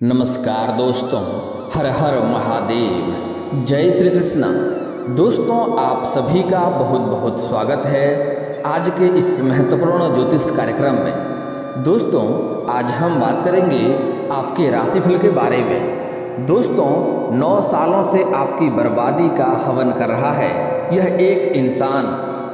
नमस्कार दोस्तों, हर हर महादेव, जय श्री कृष्णा। दोस्तों, आप सभी का बहुत बहुत स्वागत है आज के इस महत्वपूर्ण ज्योतिष कार्यक्रम में। दोस्तों, आज हम बात करेंगे आपके राशिफल के बारे में। दोस्तों, 9 सालों से आपकी बर्बादी का हवन कर रहा है यह एक इंसान।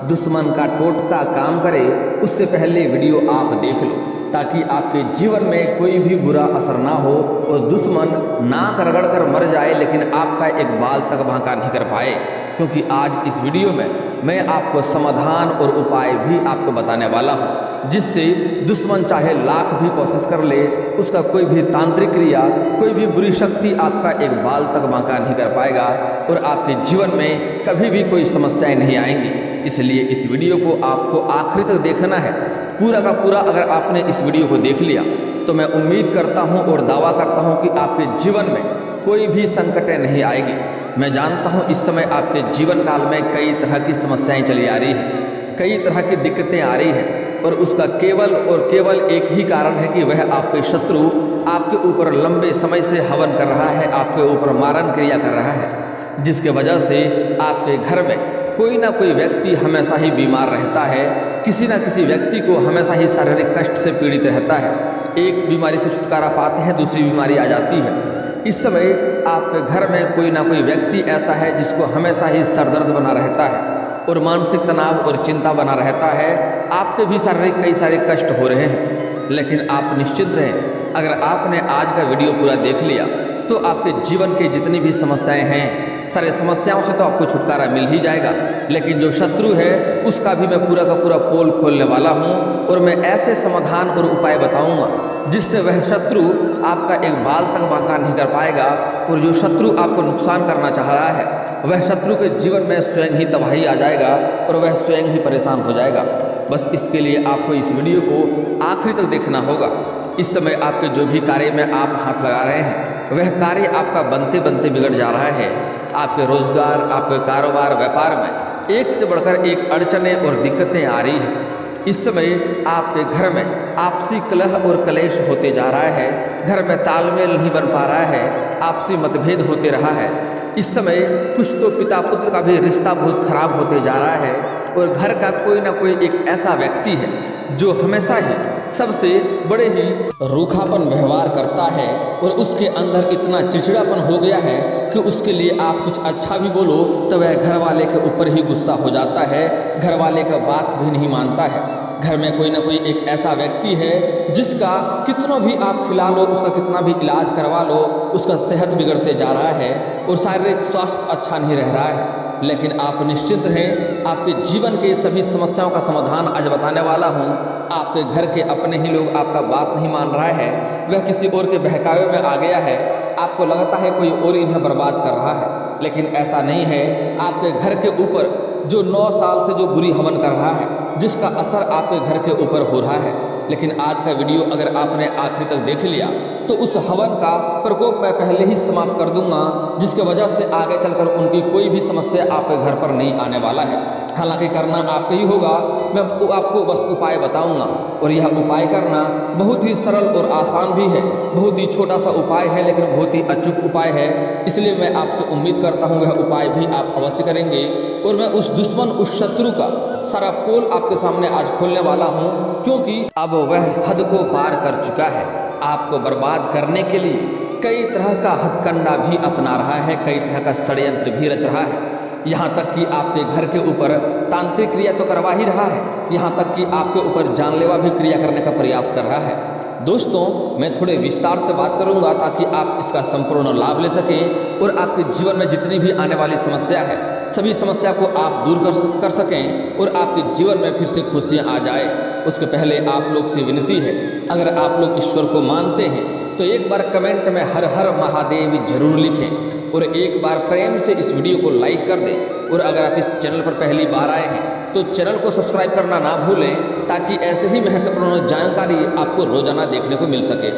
दुश्मन का टोटका काम करे उससे पहले वीडियो आप देख लो ताकि आपके जीवन में कोई भी बुरा असर ना हो और दुश्मन नाक रगड़ कर मर जाए लेकिन आपका एक बाल तक बांका नहीं कर पाए। क्योंकि आज इस वीडियो में मैं आपको समाधान और उपाय भी आपको बताने वाला हूं, जिससे दुश्मन चाहे लाख भी कोशिश कर ले, उसका कोई भी तांत्रिक क्रिया, कोई भी बुरी शक्ति आपका एक बाल तक बांका नहीं कर पाएगा और आपके जीवन में कभी भी कोई समस्याएं नहीं आएंगी। इसलिए इस वीडियो को आपको आखिरी तक देखना है, पूरा का पूरा। अगर आपने इस वीडियो को देख लिया तो मैं उम्मीद करता हूं और दावा करता हूं कि आपके जीवन में कोई भी संकटें नहीं आएगी। मैं जानता हूं इस समय आपके जीवन काल में कई तरह की समस्याएं चली आ रही हैं, कई तरह की दिक्कतें आ रही हैं और उसका केवल और केवल एक ही कारण है कि वह आपके शत्रु आपके ऊपर लंबे समय से हवन कर रहा है, आपके ऊपर मारण क्रिया कर रहा है, जिसके वजह से आपके घर में कोई ना कोई व्यक्ति हमेशा ही बीमार रहता है, किसी न किसी व्यक्ति को हमेशा ही शारीरिक कष्ट से पीड़ित रहता है। एक बीमारी से छुटकारा पाते हैं, दूसरी बीमारी आ जाती है। इस समय आपके घर में कोई ना कोई व्यक्ति ऐसा है जिसको हमेशा ही सरदर्द बना रहता है और मानसिक तनाव और चिंता बना रहता है। आपके भी शारीरिक कई सारे कष्ट हो रहे हैं, लेकिन आप निश्चित रहें, अगर आपने आज का वीडियो पूरा देख लिया तो आपके जीवन के जितनी भी समस्याएं हैं, सारे समस्याओं से तो आपको छुटकारा मिल ही जाएगा। लेकिन जो शत्रु है उसका भी मैं पूरा का पूरा पोल खोलने वाला हूं और मैं ऐसे समाधान और उपाय बताऊंगा जिससे वह शत्रु आपका एक बाल तक बांका नहीं कर पाएगा और जो शत्रु आपको नुकसान करना चाह रहा है वह शत्रु के जीवन में स्वयं ही तबाही आ जाएगा और वह स्वयं ही परेशान हो जाएगा। बस इसके लिए आपको इस वीडियो को आखिरी तक देखना होगा। इस समय आपके जो भी कार्य में आप हाथ लगा रहे हैं वह कार्य आपका बनते बनते बिगड़ जा रहा है। आपके रोजगार, आपके कारोबार, व्यापार में एक से बढ़कर एक अड़चनें और दिक्कतें आ रही हैं। इस समय आपके घर में आपसी कलह और कलेश होते जा रहा है, घर में तालमेल नहीं बन पा रहा है, आपसी मतभेद होते रहा है। इस समय कुछ तो पिता पुत्र का भी रिश्ता बहुत खराब होते जा रहा है और घर का कोई ना कोई एक ऐसा व्यक्ति है जो हमेशा ही सबसे बड़े ही रूखापन व्यवहार करता है और उसके अंदर इतना चिड़चिड़ापन हो गया है कि उसके लिए आप कुछ अच्छा भी बोलो तो वह घर वाले के ऊपर ही गुस्सा हो जाता है, घर वाले का बात भी नहीं मानता है। घर में कोई ना कोई एक ऐसा व्यक्ति है जिसका कितना भी आप खिला लो, उसका कितना भी इलाज करवा लो, उसका सेहत बिगड़ते जा रहा है और शारीरिक स्वास्थ्य अच्छा नहीं रह रहा है। लेकिन आप निश्चिंत रहें, आपके जीवन के सभी समस्याओं का समाधान आज बताने वाला हूं। आपके घर के अपने ही लोग आपका बात नहीं मान रहा है, वह किसी और के बहकावे में आ गया है, आपको लगता है कोई और इन्हें बर्बाद कर रहा है, लेकिन ऐसा नहीं है। आपके घर के ऊपर जो 9 साल से जो बुरी हवन कर रहा है, जिसका असर आपके घर के ऊपर हो रहा है, लेकिन आज का वीडियो अगर आपने आखिरी तक देख लिया तो उस हवन का प्रकोप मैं पहले ही समाप्त कर दूंगा, जिसके वजह से आगे चलकर उनकी कोई भी समस्या आपके घर पर नहीं आने वाला है। हालांकि करना आपको ही होगा, मैं आपको बस उपाय बताऊंगा और यह उपाय करना बहुत ही सरल और आसान भी है, बहुत ही छोटा सा उपाय है लेकिन बहुत ही अचूक उपाय है। इसलिए मैं आपसे उम्मीद करता हूँ वह उपाय भी आप अवश्य करेंगे और मैं उस दुश्मन, उस शत्रु का सारा पोल आपके सामने आज खोलने वाला हूँ, क्योंकि अब वह हद को पार कर चुका है। आपको बर्बाद करने के लिए कई तरह का हथकंडा भी अपना रहा है, कई तरह का षड्यंत्र भी रच रहा है। यहाँ तक कि आपके घर के ऊपर तांत्रिक क्रिया तो करवा ही रहा है, यहाँ तक कि आपके ऊपर जानलेवा भी क्रिया करने का प्रयास कर रहा है। दोस्तों, मैं थोड़े विस्तार से बात करूंगा ताकि आप इसका संपूर्ण लाभ ले सकें और आपके जीवन में जितनी भी आने वाली समस्या है सभी समस्या को आप दूर कर सकें और आपके जीवन में फिर से खुशियां आ जाए। उसके पहले आप लोग से विनती है, अगर आप लोग ईश्वर को मानते हैं तो एक बार कमेंट में हर हर महादेव जरूर लिखें और एक बार प्रेम से इस वीडियो को लाइक कर दें। और अगर आप इस चैनल पर पहली बार आए हैं तो चैनल को सब्सक्राइब करना ना भूलें ताकि ऐसे ही महत्वपूर्ण जानकारी आपको रोजाना देखने को मिल सके।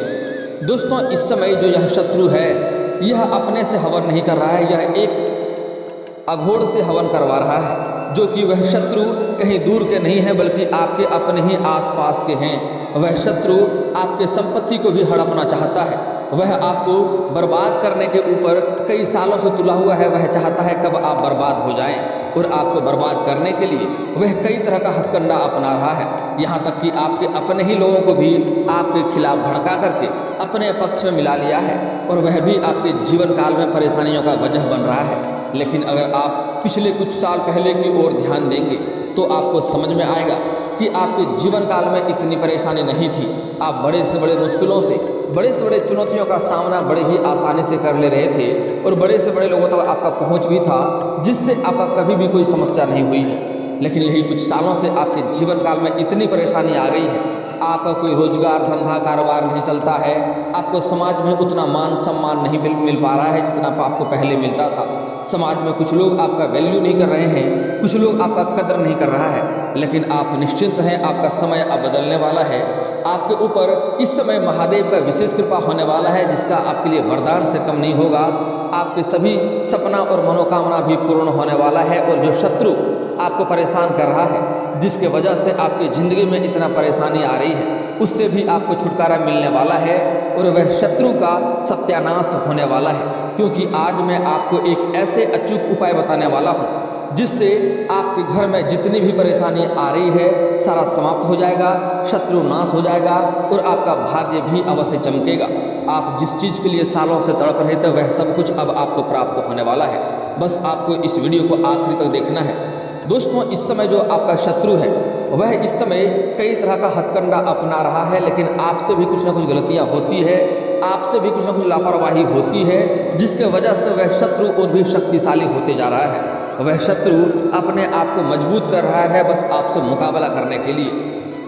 दोस्तों, इस समय जो यह शत्रु है यह अपने से हवन नहीं कर रहा है, यह एक अघोर से हवन करवा रहा है, जो कि वह शत्रु कहीं दूर के नहीं है बल्कि आपके अपने ही आसपास के हैं। वह शत्रु आपके संपत्ति को भी हड़पना चाहता है, वह आपको बर्बाद करने के ऊपर कई सालों से तुला हुआ है। वह चाहता है कब आप बर्बाद हो जाएं, और आपको बर्बाद करने के लिए वह कई तरह का हथकंडा अपना रहा है। यहाँ तक कि आपके अपने ही लोगों को भी आपके खिलाफ भड़का करके अपने पक्ष में मिला लिया है, और वह भी आपके जीवन काल में परेशानियों का वजह बन रहा है। लेकिन अगर आप पिछले कुछ साल पहले की ओर ध्यान देंगे तो आपको समझ में आएगा कि आपके जीवन काल में इतनी परेशानी नहीं थी। आप बड़े से बड़े मुश्किलों से, बड़े से बड़े चुनौतियों का सामना बड़े ही आसानी से कर ले रहे थे, और बड़े से बड़े लोगों तक आपका पहुंच भी था, जिससे आपका कभी भी कोई समस्या नहीं हुई है। लेकिन यही कुछ सालों से आपके जीवन काल में इतनी परेशानी आ गई है, आपका कोई रोजगार धंधा कारोबार नहीं चलता है, आपको समाज में उतना मान सम्मान नहीं मिल पा रहा है जितना आपको पहले मिलता था। समाज में कुछ लोग आपका वैल्यू नहीं कर रहे हैं, कुछ लोग आपका कदर नहीं कर रहा है। लेकिन आप निश्चिंत हैं, आपका समय अब बदलने वाला है। आपके ऊपर इस समय महादेव का विशेष कृपा होने वाला है, जिसका आपके लिए वरदान से कम नहीं होगा। आपके सभी सपना और मनोकामना भी पूर्ण होने वाला है, और जो शत्रु आपको परेशान कर रहा है, जिसके वजह से आपकी ज़िंदगी में इतना परेशानी आ रही है, उससे भी आपको छुटकारा मिलने वाला है, और वह शत्रु का सत्यानाश होने वाला है। क्योंकि आज मैं आपको एक ऐसे अचूक उपाय बताने वाला हूँ जिससे आपके घर में जितनी भी परेशानी आ रही है सारा समाप्त हो जाएगा, शत्रु नाश हो जाएगा, और आपका भाग्य भी अवश्य चमकेगा। आप जिस चीज़ के लिए सालों से तड़प रहे थे वह सब कुछ अब आपको प्राप्त होने वाला है। बस आपको इस वीडियो को आखिरी तक देखना है। दोस्तों, इस समय जो आपका शत्रु है वह इस समय कई तरह का हथकंडा अपना रहा है, लेकिन आपसे भी कुछ ना कुछ गलतियां होती है, आपसे भी कुछ ना कुछ लापरवाही होती है, जिसके वजह से वह शत्रु और भी शक्तिशाली होते जा रहा है। वह शत्रु अपने आप को मजबूत कर रहा है बस आपसे मुकाबला करने के लिए।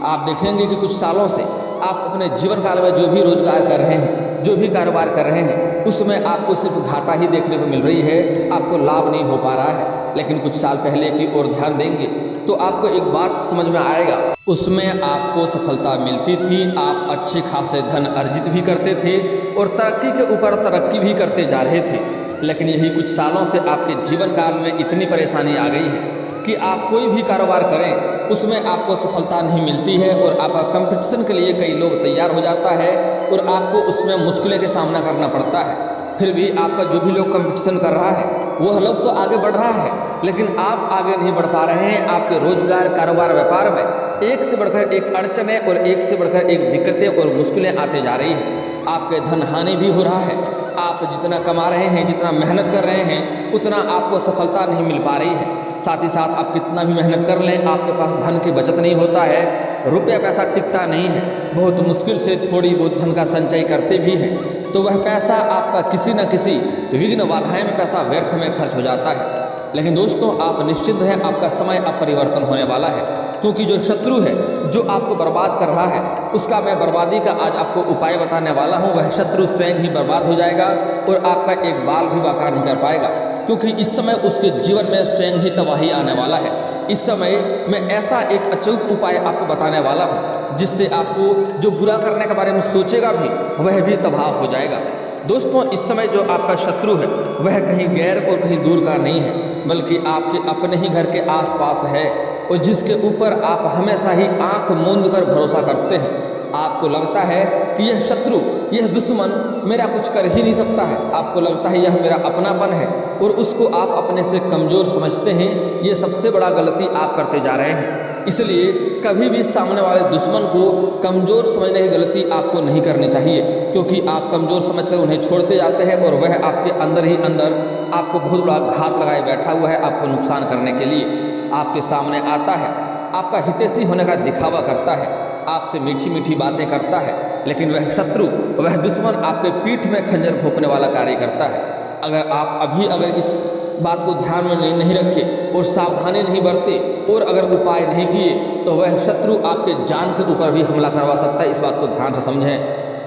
आप देखेंगे कि कुछ सालों से आप अपने जीवन काल में जो भी रोजगार कर रहे हैं, जो भी कारोबार कर रहे हैं, उसमें आपको सिर्फ घाटा ही देखने को मिल रही है, आपको लाभ नहीं हो पा रहा है। लेकिन कुछ साल पहले की ओर ध्यान देंगे तो आपको एक बात समझ में आएगा, उसमें आपको सफलता मिलती थी, आप अच्छे खासे धन अर्जित भी करते थे, और तरक्की के ऊपर तरक्की भी करते जा रहे थे। लेकिन यही कुछ सालों से आपके जीवन काल में इतनी परेशानी आ गई है कि आप कोई भी कारोबार करें उसमें आपको सफलता नहीं मिलती है, और आपका कंपटीशन के लिए कई लोग तैयार हो जाता है, और आपको उसमें मुश्किलों का सामना करना पड़ता है। फिर भी आपका जो भी लोग कंपटीशन कर रहा है वह लोग तो आगे बढ़ रहा है, लेकिन आप आगे नहीं बढ़ पा रहे हैं। आपके रोजगार कारोबार व्यापार में एक से बढ़कर एक अड़चनें और एक से बढ़कर एक दिक्कतें और मुश्किलें आते जा रही हैं। आपके धन हानि भी हो रहा है। आप जितना कमा रहे हैं, जितना मेहनत कर रहे हैं, उतना आपको सफलता नहीं मिल पा रही है। साथ ही साथ आप कितना भी मेहनत कर लें, आपके पास धन की बचत नहीं होता है, रुपया पैसा टिकता नहीं है। बहुत मुश्किल से थोड़ी बहुत धन का संचय करते भी हैं तो वह पैसा आपका किसी न किसी विघ्न बाधाएं में पैसा व्यर्थ में खर्च हो जाता है। लेकिन दोस्तों, आप निश्चिंत हैं, आपका समय अब परिवर्तन होने वाला है, क्योंकि जो शत्रु है जो आपको बर्बाद कर रहा है उसका मैं बर्बादी का आज आपको उपाय बताने वाला हूं। वह शत्रु स्वयं ही बर्बाद हो जाएगा और आपका एक बाल भी बाका नहीं कर पाएगा, क्योंकि इस समय उसके जीवन में स्वयं ही तबाही आने वाला है। इस समय मैं ऐसा एक अचूक उपाय आपको बताने वाला हूँ जिससे आपको जो बुरा करने के बारे में सोचेगा भी वह भी तबाह हो जाएगा। दोस्तों, इस समय जो आपका शत्रु है वह कहीं गैर और कहीं दूर का नहीं है, बल्कि आपके अपने ही घर के आसपास है, और जिसके ऊपर आप हमेशा ही आंख मूंद कर भरोसा करते हैं। आपको लगता है कि यह शत्रु, यह दुश्मन मेरा कुछ कर ही नहीं सकता है। आपको लगता है यह मेरा अपनापन है और उसको आप अपने से कमज़ोर समझते हैं। ये सबसे बड़ा गलती आप करते जा रहे हैं। इसलिए कभी भी सामने वाले दुश्मन को कमज़ोर समझने की गलती आपको नहीं करनी चाहिए, क्योंकि आप कमज़ोर समझकर उन्हें छोड़ते जाते हैं और वह आपके अंदर ही अंदर आपको बहुत बड़ा घात लगाए बैठा हुआ है। आपको नुकसान करने के लिए आपके सामने आता है, आपका हितैषी होने का दिखावा करता है, आपसे मीठी मीठी बातें करता है, लेकिन वह शत्रु, वह दुश्मन आपके पीठ में खंजर घोंपने वाला कार्य करता है। अगर आप अगर इस बात को ध्यान में नहीं रखे और सावधानी नहीं बरते और अगर उपाय नहीं किए तो वह शत्रु आपके जान के ऊपर भी हमला करवा सकता है। इस बात को ध्यान से समझें,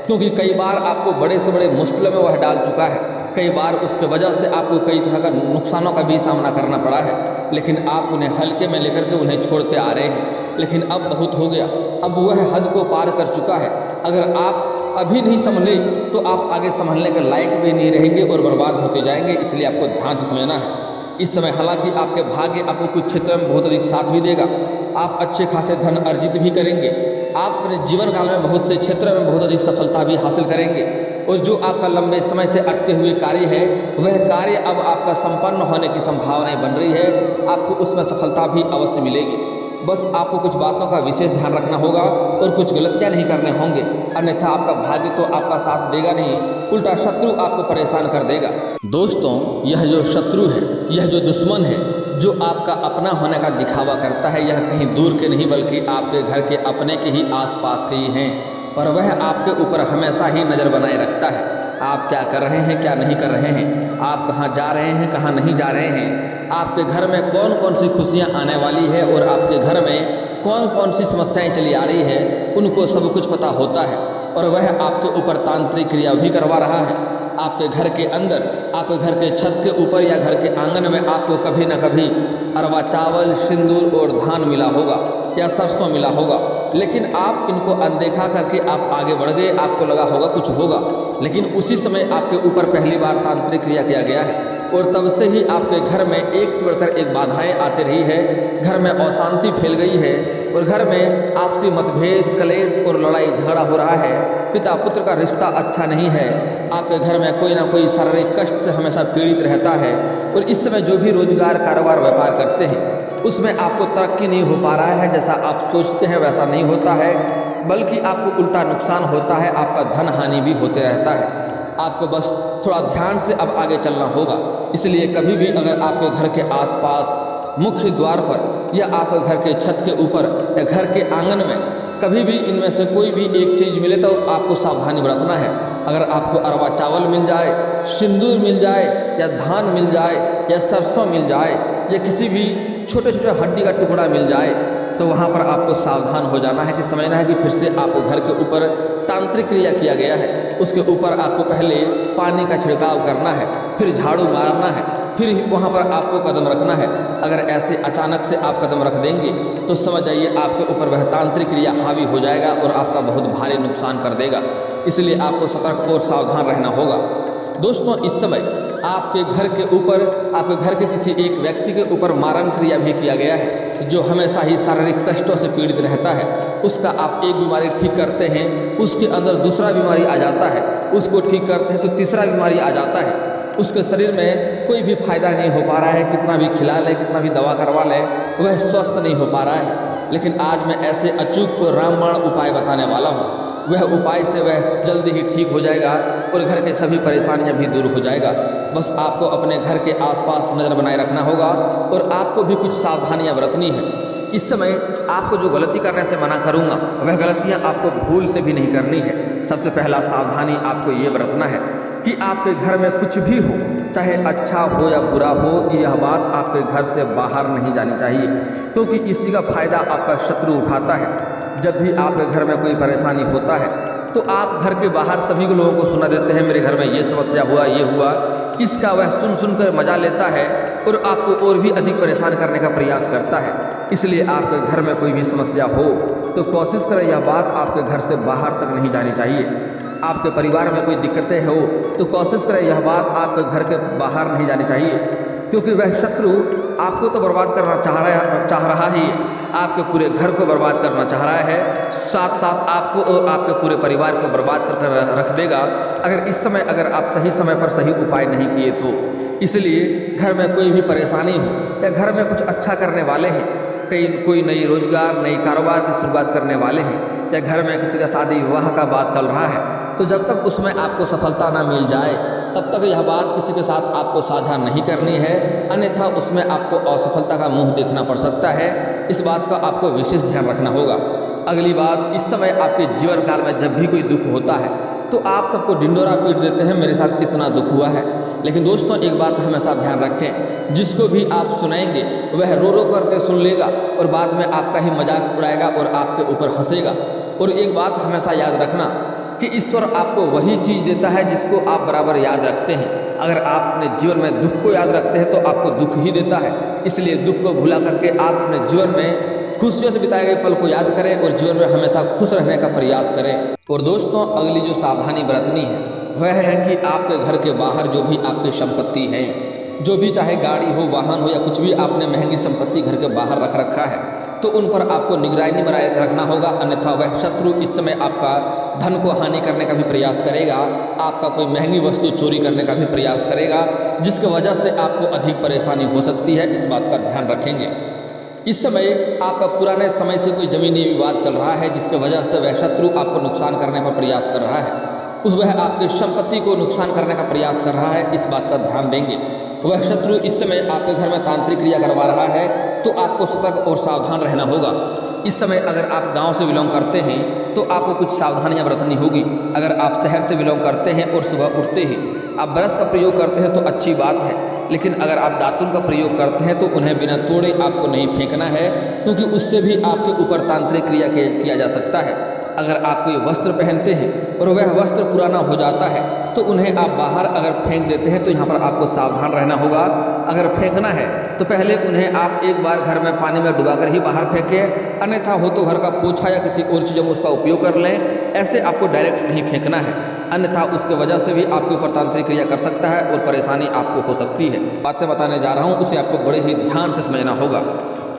क्योंकि कई बार आपको बड़े से बड़े मुश्किलों में वह डाल चुका है। कई बार उसके वजह से आपको कई तरह का नुकसानों का भी सामना करना पड़ा है, लेकिन आप उन्हें हल्के में लेकर के उन्हें छोड़ते आ रहे हैं। लेकिन अब बहुत हो गया, अब वह हद को पार कर चुका है। अगर आप अभी नहीं संभले तो आप आगे संभलने के लायक भी नहीं रहेंगे और बर्बाद होते जाएंगे। इसलिए आपको ध्यान से समझना है। इस समय हालांकि आपके भाग्य आपको कुछ क्षेत्र में बहुत अधिक साथ भी देगा, आप अच्छे खासे धन अर्जित भी करेंगे, आप अपने जीवन काल में बहुत से क्षेत्रों में बहुत अधिक सफलता भी हासिल करेंगे। और जो आपका लंबे समय से अटके हुए कार्य है वह कार्य अब आपका संपन्न होने की संभावनाएं बन रही है। आपको उसमें सफलता भी अवश्य मिलेगी। बस आपको कुछ बातों का विशेष ध्यान रखना होगा और कुछ गलतियां नहीं करने होंगे, अन्यथा आपका भाग्य तो आपका साथ देगा नहीं, उल्टा शत्रु आपको परेशान कर देगा। दोस्तों, यह जो शत्रु है, यह जो दुश्मन है, जो आपका अपना होने का दिखावा करता है, यह कहीं दूर के नहीं बल्कि आपके घर के अपने के ही आसपास के ही हैं, पर वह आपके ऊपर हमेशा ही नज़र बनाए रखता है। आप क्या कर रहे हैं, क्या नहीं कर रहे हैं, आप कहाँ जा रहे हैं, कहाँ नहीं जा रहे हैं, आपके घर में कौन कौन सी खुशियाँ आने वाली है और आपके घर में कौन कौन सी समस्याएं चली आ रही है, उनको सब कुछ पता होता है। और वह आपके ऊपर तांत्रिक क्रिया भी करवा रहा है। आपके घर के अंदर, आपके घर के छत के ऊपर या घर के आंगन में आपको कभी न कभी अरवा चावल, सिंदूर और धान मिला होगा या सरसों मिला होगा, लेकिन आप इनको अनदेखा करके आप आगे बढ़ गए। आपको लगा होगा कुछ होगा, लेकिन उसी समय आपके ऊपर पहली बार तांत्रिक क्रिया किया गया है और तब से ही आपके घर में एक से बढ़कर एक बाधाएं आती रही है। घर में अशांति फैल गई है और घर में आपसी मतभेद, कलेश और लड़ाई झगड़ा हो रहा है। पिता पुत्र का रिश्ता अच्छा नहीं है। आपके घर में कोई ना कोई शारीरिक कष्ट से हमेशा पीड़ित रहता है और इस समय जो भी रोजगार, कारोबार, व्यापार करते हैं उसमें आपको तरक्की नहीं हो पा रहा है। जैसा आप सोचते हैं वैसा नहीं होता है, बल्कि आपको उल्टा नुकसान होता है, आपका धन हानि भी होते रहता है। आपको बस थोड़ा ध्यान से अब आगे चलना होगा। इसलिए कभी भी अगर आपके घर के आसपास, मुख्य द्वार पर या आपके घर के छत के ऊपर या घर के आंगन में कभी भी इनमें से कोई भी एक चीज़ मिले तो आपको सावधानी बरतना है। अगर आपको अरवा चावल मिल जाए, सिंदूर मिल जाए या धान मिल जाए या सरसों मिल जाए या किसी भी छोटे छोटे हड्डी का टुकड़ा मिल जाए तो वहाँ पर आपको सावधान हो जाना है कि समझना है कि फिर से आपको घर के ऊपर तांत्रिक क्रिया किया गया है। उसके ऊपर आपको पहले पानी का छिड़काव करना है, फिर झाड़ू मारना है, फिर वहाँ पर आपको कदम रखना है। अगर ऐसे अचानक से आप कदम रख देंगे तो समझ जाइए आपके ऊपर वह तांत्रिक क्रिया हावी हो जाएगा और आपका बहुत भारी नुकसान कर देगा। इसलिए आपको सतर्क और सावधान रहना होगा। दोस्तों, इस समय आपके घर के ऊपर, आपके घर के किसी एक व्यक्ति के ऊपर मारण क्रिया भी किया गया है, जो हमेशा ही शारीरिक कष्टों से पीड़ित रहता है। उसका आप एक बीमारी ठीक करते हैं, उसके अंदर दूसरा बीमारी आ जाता है, उसको ठीक करते हैं तो तीसरा बीमारी आ जाता है। उसके शरीर में कोई भी फायदा नहीं हो पा रहा है, कितना भी खिला लें, कितना भी दवा करवा लें, वह स्वस्थ नहीं हो पा रहा है। लेकिन आज मैं ऐसे अचूक को रामबाण उपाय बताने वाला हूँ। वह उपाय से वह जल्दी ही ठीक हो जाएगा और घर के सभी परेशानियां भी दूर हो जाएगा। बस आपको अपने घर के आसपास नज़र बनाए रखना होगा और आपको भी कुछ सावधानियां बरतनी है। इस समय आपको जो गलती करने से मना करूंगा वह गलतियां आपको भूल से भी नहीं करनी है। सबसे पहला सावधानी आपको ये बरतना है कि आपके घर में कुछ भी हो, चाहे अच्छा हो या बुरा हो, यह बात आपके घर से बाहर नहीं जानी चाहिए, क्योंकि इसी का फायदा आपका शत्रु उठाता है। जब भी आपके घर में कोई परेशानी होता है तो आप घर के बाहर सभी लोगों को सुना देते हैं, मेरे घर में ये समस्या हुआ, ये हुआ। इसका वह सुन सुनकर मजा लेता है और आपको और भी अधिक परेशान करने का प्रयास करता है। इसलिए आपके घर में कोई भी समस्या हो तो कोशिश करें यह बात आपके घर से बाहर तक नहीं जानी चाहिए। आपके परिवार में कोई दिक्कतें हो तो कोशिश करें यह बात आपके घर के बाहर नहीं जानी चाहिए, क्योंकि वह शत्रु आपको तो बर्बाद करना चाह रहा ही, आपके पूरे घर को बर्बाद करना चाह रहा है, साथ साथ आपको और आपके पूरे परिवार को बर्बाद कर रख देगा अगर इस समय अगर आप सही समय पर सही उपाय नहीं किए तो। इसलिए घर में कोई भी परेशानी हो या घर में कुछ अच्छा करने वाले हैं, कोई नई रोजगार, नई कारोबार की शुरुआत करने वाले हैं या घर में किसी का शादी विवाह का बात चल रहा है, तो जब तक उसमें आपको सफलता ना मिल जाए तब तक यह बात किसी के साथ आपको साझा नहीं करनी है, अन्यथा उसमें आपको असफलता का मुंह देखना पड़ सकता है। इस बात का आपको विशेष ध्यान रखना होगा। अगली बात, इस समय आपके जीवन काल में जब भी कोई दुख होता है तो आप सबको डिंडोरा पीट देते हैं, मेरे साथ इतना दुख हुआ है। लेकिन दोस्तों, एक बात हमेशा ध्यान रखें, जिसको भी आप सुनाएंगे वह रो रो करके सुन लेगा और बाद में आपका ही मजाक उड़ाएगा और आपके ऊपर हंसेगा। और एक बात हमेशा याद रखना कि ईश्वर आपको वही चीज़ देता है जिसको आप बराबर याद रखते हैं। अगर आप अपने जीवन में दुख को याद रखते हैं तो आपको दुख ही देता है। इसलिए दुख को भुला करके आप अपने जीवन में खुशियों से बिताए गए पल को याद करें और जीवन में हमेशा खुश रहने का प्रयास करें। और दोस्तों, अगली जो सावधानी बरतनी है वह है कि आपके घर के बाहर जो भी आपकी संपत्ति है, जो भी चाहे गाड़ी हो, वाहन हो या कुछ भी आपने महंगी संपत्ति घर के बाहर रख रखा है, तो उन पर आपको निगरानी बनाए रखना होगा, अन्यथा वह शत्रु इस समय आपका धन को हानि करने का भी प्रयास करेगा, आपका कोई महंगी वस्तु चोरी करने का भी प्रयास करेगा, जिसकी वजह से आपको अधिक परेशानी हो सकती है। इस बात का ध्यान रखेंगे। इस समय आपका पुराने समय से कोई जमीनी विवाद चल रहा है, जिसकी वजह से वह शत्रु आपको नुकसान करने का प्रयास कर रहा है, वह आपकी संपत्ति को नुकसान करने का प्रयास कर रहा है। इस बात का ध्यान देंगे। वह शत्रु इस समय आपके घर में तांत्रिक क्रिया करवा रहा है, तो आपको सतर्क और सावधान रहना होगा। इस समय अगर आप गांव से बिलोंग करते हैं तो आपको कुछ सावधानियां बरतनी होगी। अगर आप शहर से बिलोंग करते हैं और सुबह उठते ही आप ब्रश का प्रयोग करते हैं तो अच्छी बात है, लेकिन अगर आप दातुन का प्रयोग करते हैं तो उन्हें बिना तोड़े आपको नहीं फेंकना है, क्योंकि उससे भी आपके ऊपर तांत्रिक क्रिया किया जा सकता है। अगर आप कोई वस्त्र पहनते हैं और वह वस्त्र पुराना हो जाता है तो उन्हें आप बाहर अगर फेंक देते हैं तो यहाँ पर आपको सावधान रहना होगा। अगर फेंकना है तो पहले उन्हें आप एक बार घर में पानी में डुबाकर ही बाहर फेंकें, अन्यथा हो तो घर का पोछा या किसी और चीज़ों में उसका उपयोग कर लें। ऐसे आपको डायरेक्ट नहीं फेंकना है, अन्यथा उसके वजह से भी आपके ऊपर तांत्रिक क्रिया कर सकता है और परेशानी आपको हो सकती है। बातें बताने जा रहा हूँ उसे आपको बड़े ही ध्यान से समझना होगा।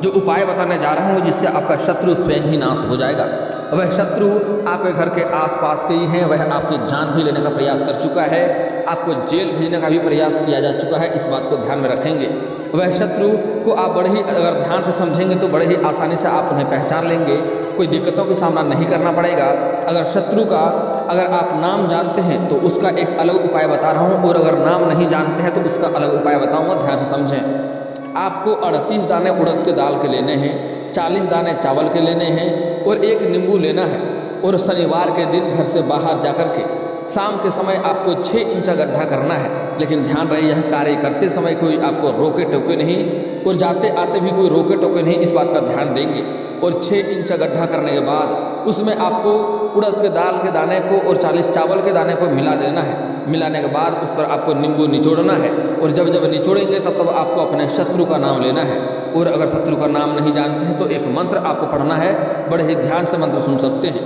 जो उपाय बताने जा रहा हूँ जिससे आपका शत्रु स्वयं ही नाश हो जाएगा। वह शत्रु आपके घर के आसपास के ही हैं, वह आपकी जान भी लेने का प्रयास कर चुका है, आपको जेल भेजने का भी प्रयास किया जा चुका है। इस बात को ध्यान में रखेंगे। वह शत्रु को आप बड़े ही अगर ध्यान से समझेंगे तो बड़े ही आसानी से आप उन्हें पहचान लेंगे, कोई दिक्कतों का सामना नहीं करना पड़ेगा। अगर शत्रु का अगर आप नाम जानते हैं तो उसका एक अलग उपाय बता रहा हूँ, और अगर नाम नहीं जानते हैं तो उसका अलग उपाय बताऊँगा, ध्यान से समझें। आपको 38 दाने उड़द के दाल के लेने हैं, 40 दाने चावल के लेने हैं और 1 नींबू लेना है। और शनिवार के दिन घर से बाहर जाकर के शाम के समय आपको 6 इंच का गड्ढा करना है, लेकिन ध्यान रहे यह कार्य करते समय कोई आपको रोके टोके नहीं और जाते आते भी कोई रोके टोके नहीं, इस बात का ध्यान देंगे। और 6 इंच का गड्ढा करने के बाद उसमें आपको उड़द के दाल के दाने को और 40 चावल के दाने को मिला देना है। मिलाने के बाद उस पर आपको नींबू निचोड़ना है, और जब जब निचोड़ेंगे तब आपको अपने शत्रु का नाम लेना है। और अगर शत्रु का नाम नहीं जानते हैं तो एक मंत्र आपको पढ़ना है, बड़े ही ध्यान से मंत्र सुन सकते हैं।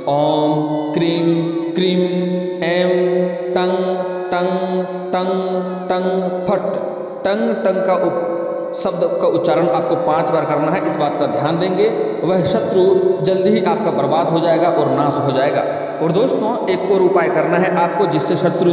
ओम क्रीम क्रीम एम टंग टंग टंग टंग फट। टंग टंग का शब्द का उच्चारण आपको 5 बार करना है, इस बात का ध्यान देंगे। वह शत्रु जल्दी ही आपका बर्बाद हो जाएगा और नाश हो जाएगा। और दोस्तों एक और उपाय करना है आपको, जिससे शत्रु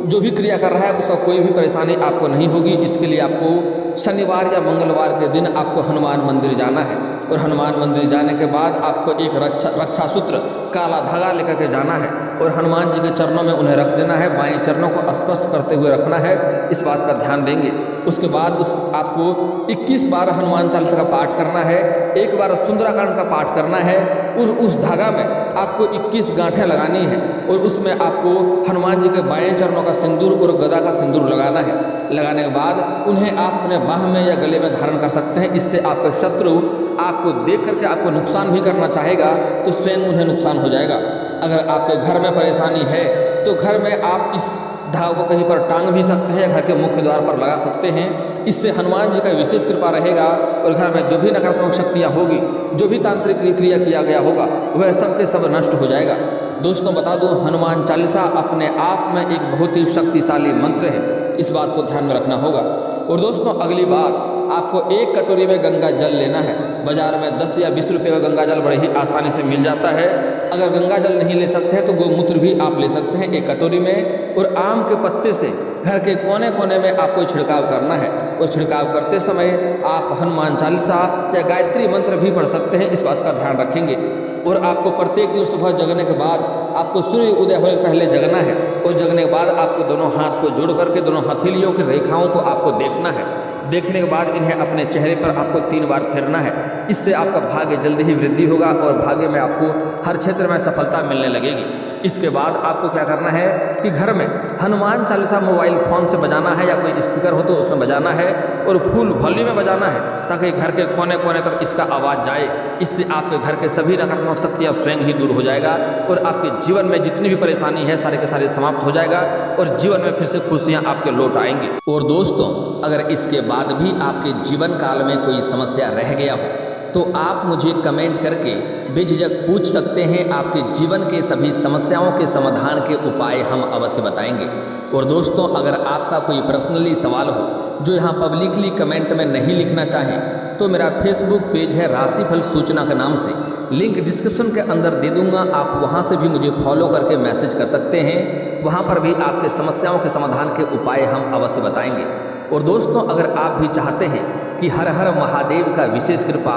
जो भी क्रिया कर रहा है उसका कोई भी परेशानी आपको नहीं होगी। इसके लिए आपको शनिवार या मंगलवार के दिन आपको हनुमान मंदिर जाना है, और हनुमान मंदिर जाने के बाद आपको एक रक्षा सूत्र काला धागा लेकर के जाना है और हनुमान जी के चरणों में उन्हें रख देना है, बाएं चरणों को स्पर्श करते हुए रखना है, इस बात का ध्यान देंगे। उसके बाद आपको 21 बार हनुमान चालीसा का पाठ करना है, 1 बार सुंदराकांड का पाठ करना है, और उस धागा में आपको 21 गांठें लगानी है, और उसमें आपको हनुमान जी के बाएं चरणों का सिंदूर और गदा का सिंदूर लगाना है। लगाने के बाद उन्हें आप अपने बाह में या गले में धारण कर सकते हैं। इससे आपका शत्रु आपको देख करके आपको नुकसान भी करना चाहेगा तो स्वयं उन्हें नुकसान हो जाएगा। अगर आपके घर में परेशानी है तो घर में आप इस धागे को कहीं पर टांग भी सकते हैं, घर के मुख्य द्वार पर लगा सकते हैं। इससे हनुमान जी का विशेष कृपा रहेगा और घर में जो भी नकारात्मक शक्तियाँ होगी, जो भी तांत्रिक क्रिया किया गया होगा, वह सब के सब नष्ट हो जाएगा। दोस्तों बता दूं, हनुमान चालीसा अपने आप में एक बहुत ही शक्तिशाली मंत्र है, इस बात को ध्यान में रखना होगा। और दोस्तों अगली बात, आपको 1 कटोरी में गंगा जल लेना है। बाजार में 10 या 20 रुपये का गंगा जल बड़े ही आसानी से मिल जाता है। अगर गंगा जल नहीं ले सकते हैं तो गोमूत्र भी आप ले सकते हैं 1 कटोरी में। और आम के पत्ते से घर के कोने कोने में आपको छिड़काव करना है, और छिड़काव करते समय आप हनुमान चालीसा या गायत्री मंत्र भी पढ़ सकते हैं, इस बात का ध्यान रखेंगे। और आपको प्रत्येक दिन सुबह जगने के बाद आपको सूर्य उदय होने से पहले जगना है, और जगने के बाद आपको दोनों हाथ को जोड़ करके दोनों हथेलियों की रेखाओं को आपको देखना है। देखने के बाद इन्हें अपने चेहरे पर आपको 3 बार फेरना है। इससे आपका भाग्य जल्दी ही वृद्धि होगा और भाग्य में आपको हर क्षेत्र में सफलता मिलने लगेगी। इसके बाद आपको क्या करना है कि घर में हनुमान चालीसा मोबाइल फ़ोन से बजाना है, या कोई स्पीकर हो तो उसमें बजाना है, और फुल वॉल्यूम में बजाना है, ताकि घर के कोने कोने तक इसका आवाज़ जाए। इससे आपके घर के सभी नकारात्मक शक्तियाँ स्वयं ही दूर हो जाएगा, और आपके जीवन में जितनी भी परेशानी है सारे के सारे समाप्त हो जाएगा, और जीवन में फिर से खुशियाँ आपके लौट आएंगी। और दोस्तों अगर इसके बाद भी आपके जीवन काल में कोई समस्या रह गया हो, तो आप मुझे कमेंट करके बेझिझक पूछ सकते हैं। आपके जीवन के सभी समस्याओं के समाधान के उपाय हम अवश्य बताएंगे। और दोस्तों, अगर आपका कोई पर्सनली सवाल हो जो यहाँ पब्लिकली कमेंट में नहीं लिखना चाहें तो मेरा फेसबुक पेज है राशिफल सूचना के नाम से, लिंक डिस्क्रिप्शन के अंदर दे दूंगा। आप वहां से भी मुझे फॉलो करके मैसेज कर सकते हैं। वहां पर भी आपके समस्याओं के समाधान के उपाय हम अवश्य बताएंगे। और दोस्तों, अगर आप भी चाहते हैं कि हर हर महादेव का विशेष कृपा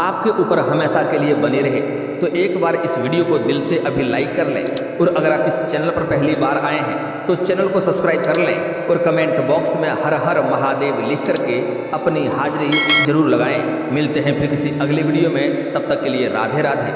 आपके ऊपर हमेशा के लिए बनी रहे तो एक बार इस वीडियो को दिल से अभी लाइक कर लें। और अगर आप इस चैनल पर पहली बार आए हैं तो चैनल को सब्सक्राइब कर लें और कमेंट बॉक्स में हर हर महादेव लिख करके अपनी हाजिरी जरूर लगाएं। मिलते हैं फिर किसी अगले वीडियो में, तब तक के लिए राधे राधे।